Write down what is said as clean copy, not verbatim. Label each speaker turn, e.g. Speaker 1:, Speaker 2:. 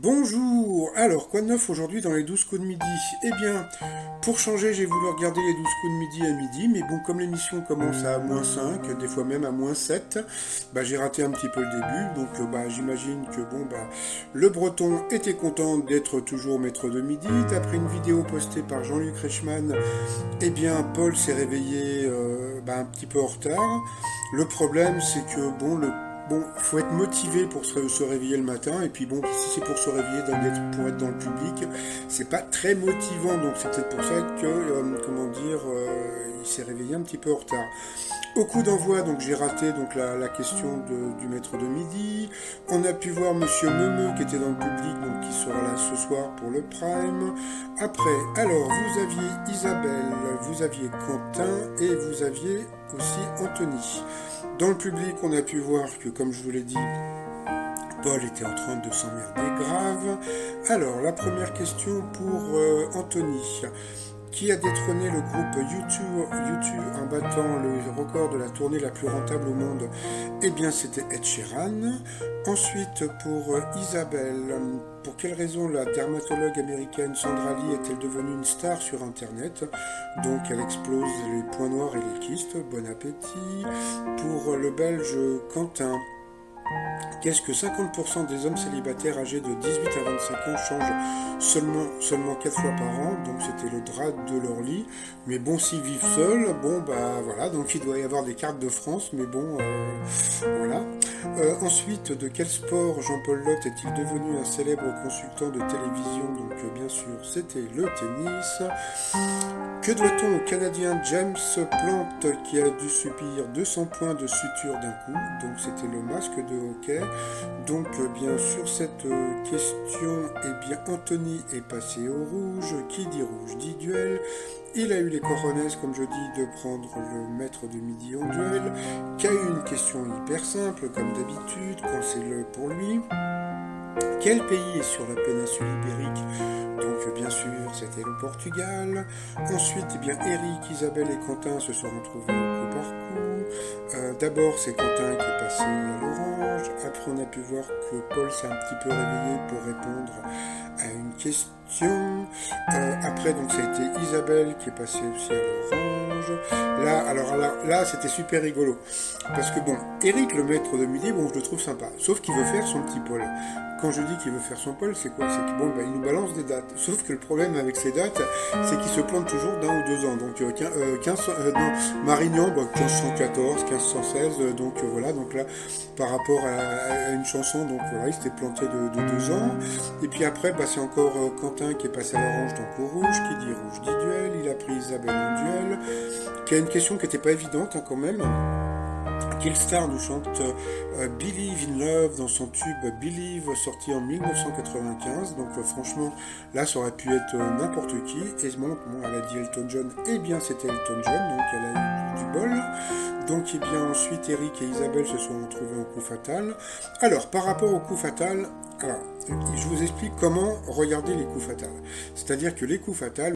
Speaker 1: Bonjour. Alors, quoi de neuf aujourd'hui dans les 12 coups de midi? Eh bien, pour changer, j'ai voulu regarder les 12 coups de midi à midi, mais bon, comme l'émission commence à -5, des fois même à -7, j'ai raté un petit peu le début, donc j'imagine que le Breton était content d'être toujours maître de midi. D'après une vidéo postée par Jean-Luc Reichmann, eh bien, Paul s'est réveillé un petit peu en retard. Le problème, c'est que faut être motivé pour se réveiller le matin, et puis si c'est pour se réveiller pour être dans le public, c'est pas très motivant, donc c'est peut-être pour ça que, il s'est réveillé un petit peu en retard. Au coup d'envoi, donc j'ai raté la question du maître de midi. On a pu voir Monsieur Meumeu qui était dans le public, donc qui sera là ce soir pour le Prime. Après, alors vous aviez Isabelle, vous aviez Quentin et vous aviez aussi Anthony. Dans le public, on a pu voir que, comme je vous l'ai dit, Paul était en train de s'emmerder grave. Alors, la première question pour Anthony. Qui a détrôné le groupe U2 en battant le record de la tournée la plus rentable au monde? Eh bien, c'était Ed Sheeran. Ensuite, pour Isabelle, pour quelle raison la dermatologue américaine Sandra Lee est-elle devenue une star sur Internet? Donc, elle explose les points noirs et les kystes. Bon appétit. Pour le Belge Quentin, qu'est-ce que 50% des hommes célibataires âgés de 18 à 25 ans changent seulement 4 fois par an? Donc c'était le drap de leur lit. Mais bon, s'ils vivent seuls, voilà, donc il doit y avoir des cartes de France, mais voilà. Ensuite, de quel sport Jean-Paul Lotte est-il devenu un célèbre consultant de télévision? Donc bien sûr, c'était le tennis. Que doit-on au Canadien James Plante qui a dû subir 200 points de suture d'un coup? Donc c'était le masque de hockey. Donc bien sûr cette question, eh bien Anthony est passé au rouge. Qui dit rouge dit duel. Il a eu les cojones, comme je dis, de prendre le maître de midi en duel. Qui a eu une question hyper simple, comme d'habitude, quand c'est le pour lui. Quel pays est sur la péninsule ibérique? Donc bien sûr, c'était le Portugal. Ensuite, eh bien, Eric, Isabelle et Quentin se sont retrouvés au coup par coup. D'abord, c'est Quentin qui est passé à l'orange. Après, on a pu voir que Paul s'est un petit peu réveillé pour répondre à une question. Après, donc, ça a été Isabelle qui est passée aussi à l'orange. Là, c'était super rigolo. Parce que Eric, le maître de midi, je le trouve sympa. Sauf qu'il veut faire son petit Paul. Quand je dis qu'il veut faire son Paul, c'est quoi? C'est que il nous balance des dates. Sauf que le problème avec ces dates, c'est qu'il se plante toujours d'1 ou 2 ans. Donc Marignan, 1514, 1516, voilà. Donc là, par rapport à une chanson, il s'était planté de 2 ans. Et puis après, c'est encore Quentin qui est passé à l'orange, donc au rouge. Qui dit rouge dit duel. Il a pris Isabelle en duel. Qui a une question qui n'était pas évidente quand même. Quelle star nous chante Believe in Love dans son tube Believe, sorti en 1995. Donc franchement, là ça aurait pu être n'importe qui. Et elle a dit Elton John, et bien c'était Elton John, donc elle a eu du bol. Donc ensuite Eric et Isabelle se sont retrouvés au coup fatal. Alors par rapport au coup fatal, je vous explique comment regarder les coups fatals. C'est-à-dire que les coups fatals,